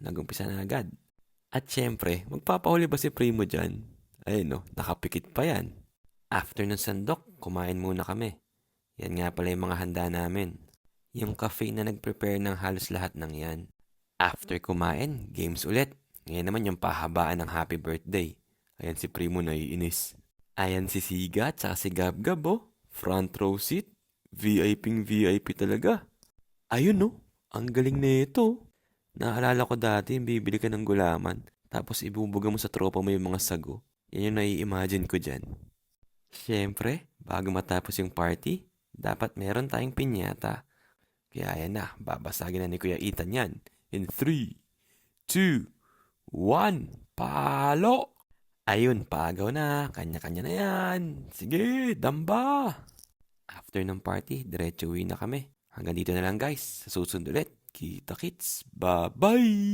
nag-umpisa na agad. At syempre, magpapahuli ba si Primo dyan? Ayun no, nakapikit pa yan. After ng sandok, kumain muna kami. Yan nga pala yung mga handa namin. Yung cafe na nag-prepare ng halos lahat ng yan. After kumain, games ulit. Ngayon naman yung pahabaan ng happy birthday. Ayan si Primo naiinis. Ayan si Siga at saka si Gabgab oh. Front row seat. VIP VIP talaga. Ayun no, ang galing nito. Naalala ko dati, bibili ka ng gulaman. Tapos ibubuga mo sa tropa mo yung mga sago. Yan yung nai-imagine ko dyan. Siyempre, bago matapos yung party, dapat meron tayong pinyata. Kaya yan na, babasagin na ni Kuya Ethan yan. In 3, 2, 1, palo! Ayun, pagaw na, kanya-kanya na yan. Sige, damba! After ng party, diretso uwi na kami. Hanggang dito na lang guys, sa susunod ulit. Kita kits, bye-bye!